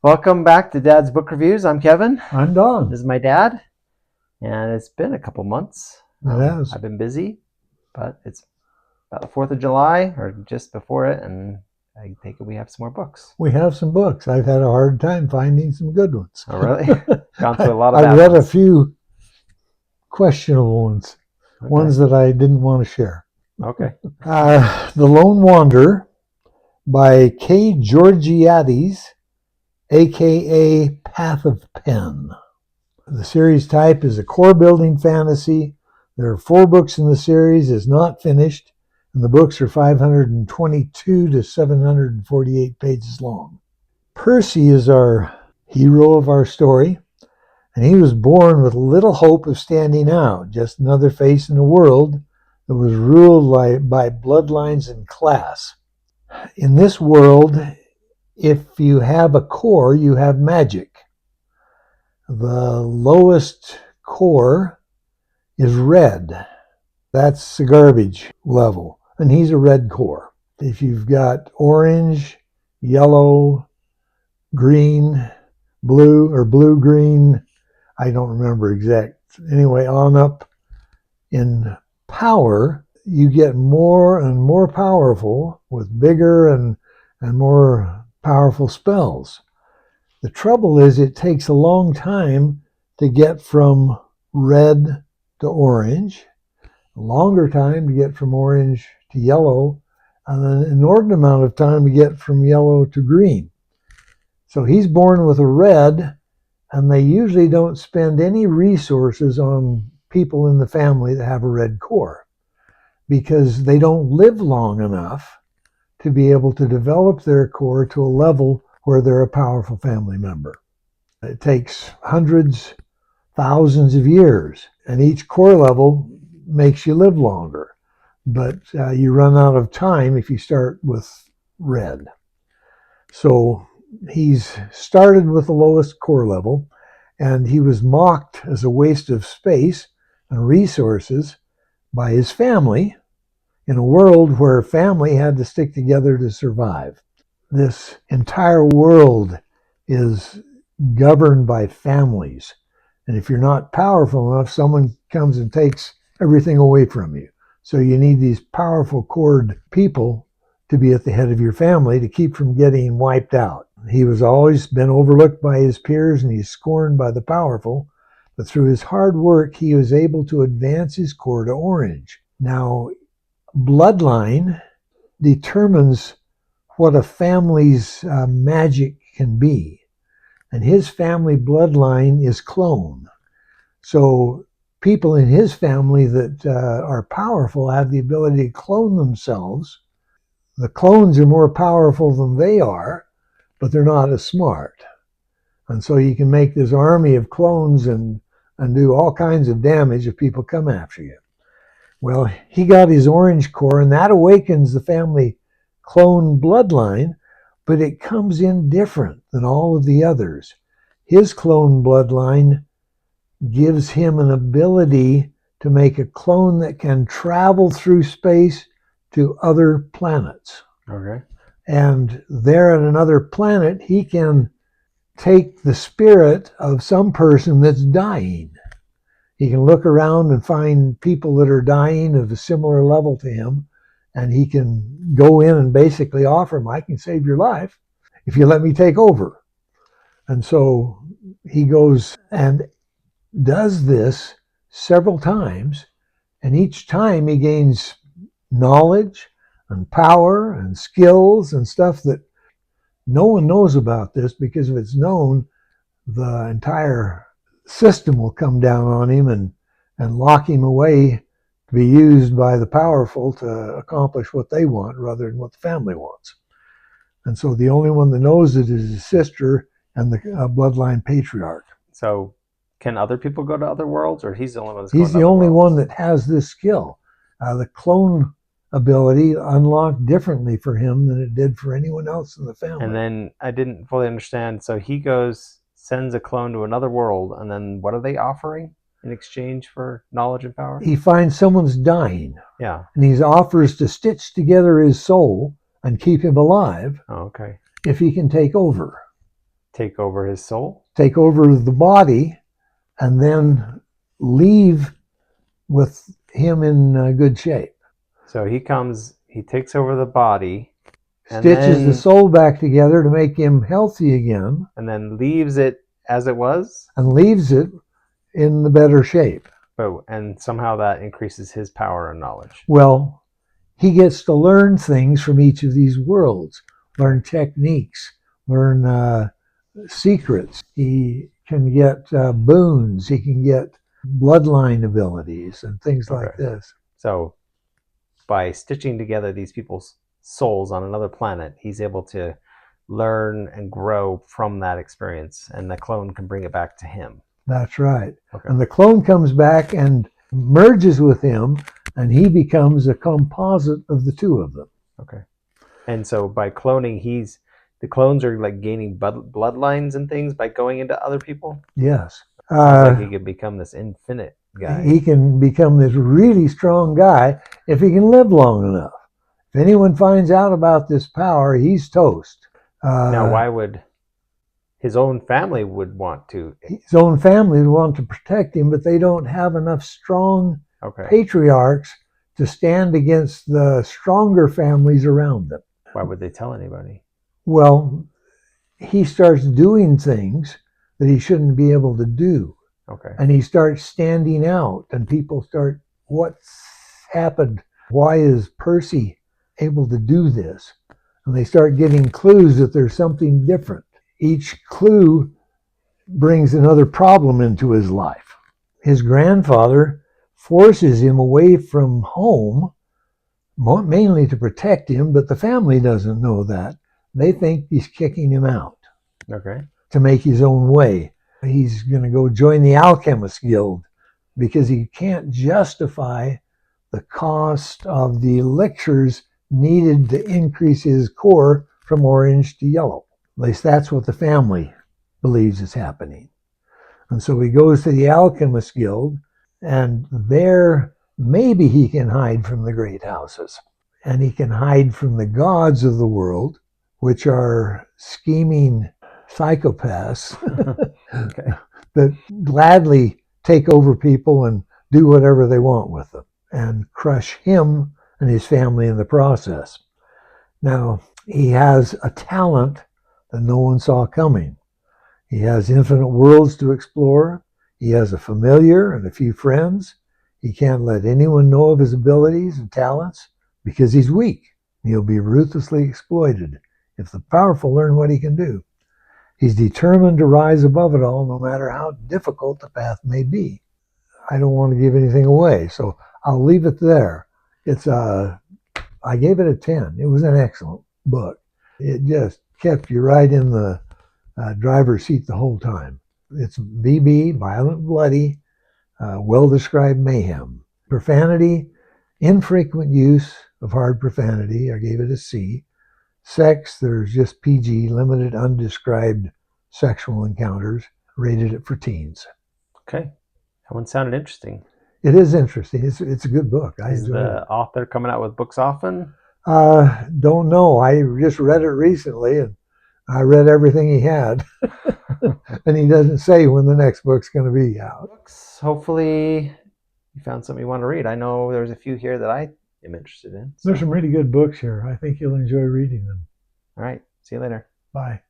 Welcome back to Dad's Book Reviews. I'm Kevin. I'm Don. This is my dad, and it's been a couple months. It has. I've been busy, but it's about the 4th of July, or just before it, and I think we have some more books. We have some books. I've had a hard time finding some good ones. Oh, really? Gone through a lot of I've bad read ones. a few questionable ones, ones that I didn't want to share. Okay. The Lone Wanderer by Georgiades, a.k.a. PathOfPen. The series type is a core building fantasy. There are 4 books in the series. It's not finished, and the books are 522 to 748 pages long. Percy is our hero of our story, and he was born with little hope of standing out, just another face in a world that was ruled by bloodlines and class. In this world, if you have a core, you have magic. The lowest core is red. That's the garbage level, and he's a red core. If you've got orange, yellow, green, blue, or blue-green, I don't remember exact. Anyway, on up in power, you get more and more powerful with bigger and more powerful spells. The trouble is it takes a long time to get from red to orange, a longer time to get from orange to yellow, and an inordinate amount of time to get from yellow to green. So he's born with a red, and they usually don't spend any resources on people in the family that have a red core because they don't live long enough to be able to develop their core to a level where they're a powerful family member. It takes hundreds, thousands of years, and each core level makes you live longer. But you run out of time if you start with red. So he's started with the lowest core level, and he was mocked as a waste of space and resources by his family in a world where family had to stick together to survive. This entire world is governed by families. And if you're not powerful enough, someone comes and takes everything away from you. So you need these powerful cored people to be at the head of your family to keep from getting wiped out. He was always been overlooked by his peers, and he's scorned by the powerful. But through his hard work, he was able to advance his core to orange. Now, bloodline determines what a family's magic can be. And his family bloodline is clone. So people in his family that are powerful have the ability to clone themselves. The clones are more powerful than they are, but they're not as smart. And so you can make this army of clones and do all kinds of damage if people come after you. Well, he got his orange core, and that awakens the family clone bloodline, but it comes in different than all of the others. His clone bloodline gives him an ability to make a clone that can travel through space to other planets. Okay. And there at another planet, he can take the spirit of some person that's dying. He can look around and find people that are dying of a similar level to him, and he can go in and basically offer them, I can save your life if you let me take over. And so he goes and does this several times, and each time he gains knowledge and power and skills and stuff that no one knows about this, because if it's known, the entire system will come down on him and lock him away to be used by the powerful to accomplish what they want rather than what the family wants. And so the only one that knows it is his sister and the bloodline patriarch. So can other people go to other worlds, or he's the only one that's He's the only one that has this skill. The clone ability unlocked differently for him than it did for anyone else in the family. And then I didn't fully understand. So he goes, sends a clone to another world, and then what are they offering in exchange for knowledge and power? He finds someone's dying. Yeah. And he offers to stitch together his soul and keep him alive. Oh, okay. If he can take over. Take over his soul? take over the body, and then leave with him in good shape. So he comes, he takes over the body, and Stitches the then soul back together to make him healthy again, leaves it as it was, and leaves it in the better shape. and somehow that increases his power and knowledge. Well, he gets to learn things from each of these worlds, learn techniques, learn secrets. He can get boons. He can get bloodline abilities and things like this. So by stitching together these people's souls on another planet, he's able to learn and grow from that experience, and the clone can bring it back to him. That's right. Okay. And the clone comes back and merges with him, and he becomes a composite of the two of them. Okay. And so by cloning, the clones are like gaining bloodlines and things by going into other people? Yes. Sounds like he could become this infinite guy. He can become this really strong guy if he can live long enough. If anyone finds out about this power, he's toast. Now, why would his own family would want to? His own family would want to protect him, but they don't have enough strong patriarchs to stand against the stronger families around them. Why would they tell anybody? Well, he starts doing things that he shouldn't be able to do. Okay. And he starts standing out, and people start, what's happened? Why is Percy able to do this? And they start getting clues that there's something different. Each clue brings another problem into his life. His grandfather forces him away from home, mainly to protect him, but the family doesn't know that. They think he's kicking him out. Okay. To make his own way. He's going to go join the Alchemist Guild because he can't justify the cost of the elixirs needed to increase his core from orange to yellow. At least that's what the family believes is happening. And so he goes to the Alchemist Guild, and there maybe he can hide from the great houses. And he can hide from the gods of the world, which are scheming psychopaths that gladly take over people and do whatever they want with them and crush him and his family in the process. Now, he has a talent that no one saw coming. He has infinite worlds to explore. He has a familiar and a few friends. He can't let anyone know of his abilities and talents because he's weak. He'll be ruthlessly exploited if the powerful learn what he can do. He's determined to rise above it all, no matter how difficult the path may be. I don't want to give anything away, so I'll leave it there. I gave it a 10. It was an excellent book. It just kept you right in the driver's seat the whole time. It's BB, violent, bloody, well-described mayhem. Profanity, infrequent use of hard profanity. I gave it a C. Sex, there's just PG, limited, undescribed sexual encounters, rated it for teens. Okay. That one sounded interesting. It is interesting. It's a good book. Is the author coming out with books often? Don't know. I just read it recently, and I read everything he had. And he doesn't say when the next book's going to be out. Hopefully you found something you want to read. I know there's a few here that I am interested in. There's some really good books here. I think you'll enjoy reading them. All right. See you later. Bye.